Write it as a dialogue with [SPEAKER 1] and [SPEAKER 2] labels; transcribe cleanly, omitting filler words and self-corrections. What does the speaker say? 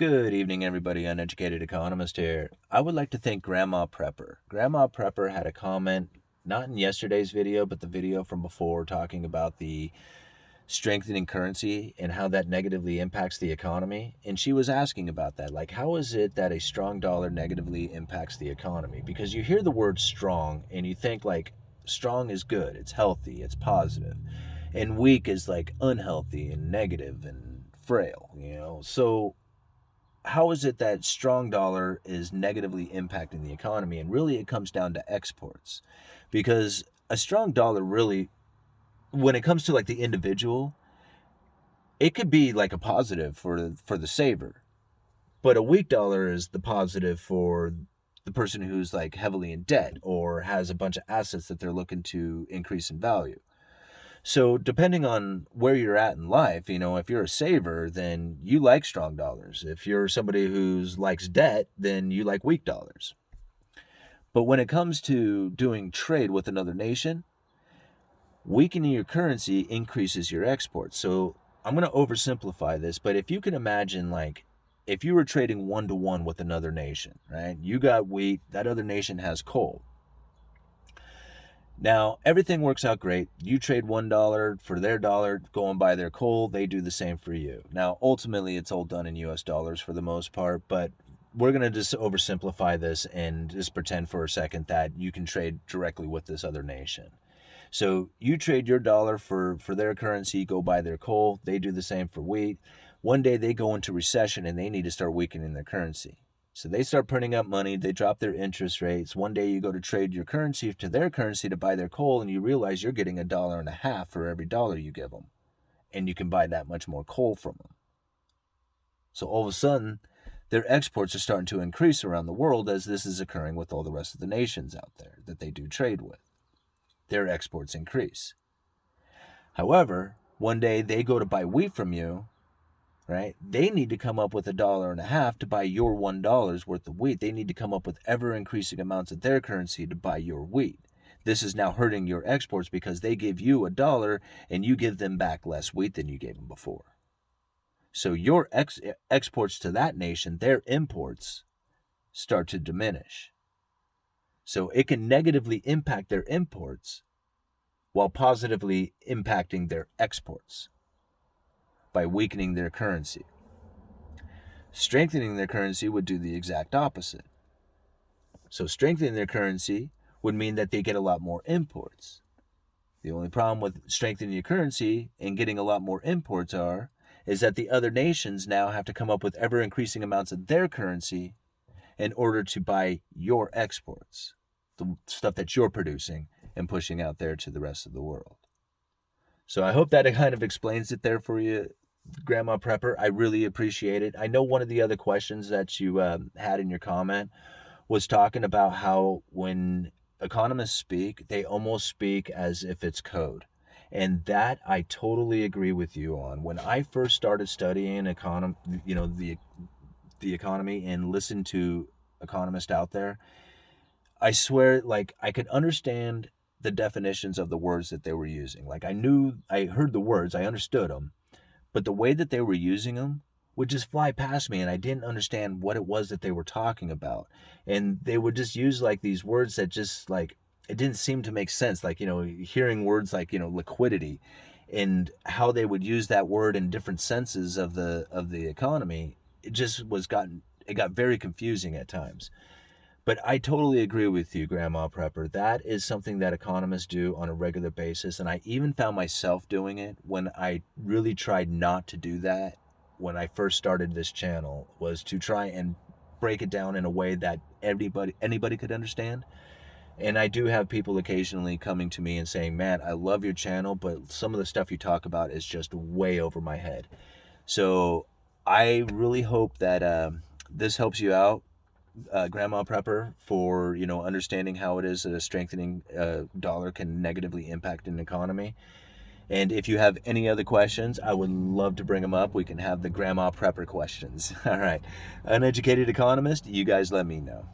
[SPEAKER 1] Good evening, everybody. Uneducated Economist here. I would like to thank Grandma Prepper. Grandma Prepper had a comment, not in yesterday's video, but the video from before, talking about the strengthening currency and how that negatively impacts the economy. And she was asking about that. Like, how is it that a strong dollar negatively impacts the economy? Because you hear the word strong and you think, like, strong is good, it's healthy, it's positive. And weak is, like, unhealthy and negative and frail. So how is it that strong dollar is negatively impacting the economy? And really it comes down to exports, because a strong dollar really, when it comes to like the individual, it could be like a positive for the saver, but a weak dollar is the positive for the person who's like heavily in debt or has a bunch of assets that they're looking to increase in value. So depending on where you're at in life, if you're a saver, then you like strong dollars. If you're somebody who likes debt, then you like weak dollars. But when it comes to doing trade with another nation, weakening your currency increases your exports. So I'm going to oversimplify this, but if you can imagine, like, if you were trading 1-to-1 with another nation, right? You got wheat, that other nation has coal. Now, everything works out great. You trade $1 for their dollar, go and buy their coal. They do the same for you. Now, ultimately, it's all done in US dollars for the most part, but we're going to just oversimplify this and just pretend for a second that you can trade directly with this other nation. So you trade your dollar for their currency, go buy their coal. They do the same for wheat. One day they go into recession and they need to start weakening their currency. So they start printing up money, they drop their interest rates. One day you go to trade your currency to their currency to buy their coal, and you realize you're getting $1.50 for every dollar you give them. And you can buy that much more coal from them. So all of a sudden, their exports are starting to increase around the world, as this is occurring with all the rest of the nations out there that they do trade with. Their exports increase. However, one day they go to buy wheat from you, right? They need to come up with $1.50 to buy your $1 worth of wheat. They need to come up with ever increasing amounts of their currency to buy your wheat. This is now hurting your exports because they give you $1 and you give them back less wheat than you gave them before. So your exports to that nation, their imports, start to diminish. So it can negatively impact their imports while positively impacting their exports by weakening their currency. Strengthening their currency would do the exact opposite. So strengthening their currency would mean that they get a lot more imports. The only problem with strengthening your currency and getting a lot more imports is that the other nations now have to come up with ever increasing amounts of their currency in order to buy your exports, the stuff that you're producing and pushing out there to the rest of the world. So I hope that it kind of explains it there for you, Grandma Prepper. I really appreciate it. I know one of the other questions that you had in your comment was talking about how when economists speak, they almost speak as if it's code. And that I totally agree with you on. When I first started studying the economy and listened to economists out there, I swear, like, I could understand the definitions of the words that they were using. Like, I heard the words, I understood them, but the way that they were using them would just fly past me, and I didn't understand what it was that they were talking about. And they would just use like these words that just, like, it didn't seem to make sense. Like, hearing words like, liquidity, and how they would use that word in different senses of the economy, it just got very confusing at times. But I totally agree with you, Grandma Prepper. That is something that economists do on a regular basis. And I even found myself doing it when I really tried not to do that when I first started this channel, was to try and break it down in a way that anybody could understand. And I do have people occasionally coming to me and saying, man, I love your channel, but some of the stuff you talk about is just way over my head. So I really hope that this helps you out, Grandma Prepper, for understanding how it is that a strengthening dollar can negatively impact an economy. And if you have any other questions, I would love to bring them up. We can have the Grandma Prepper questions. All right. Uneducated Economist, you guys let me know.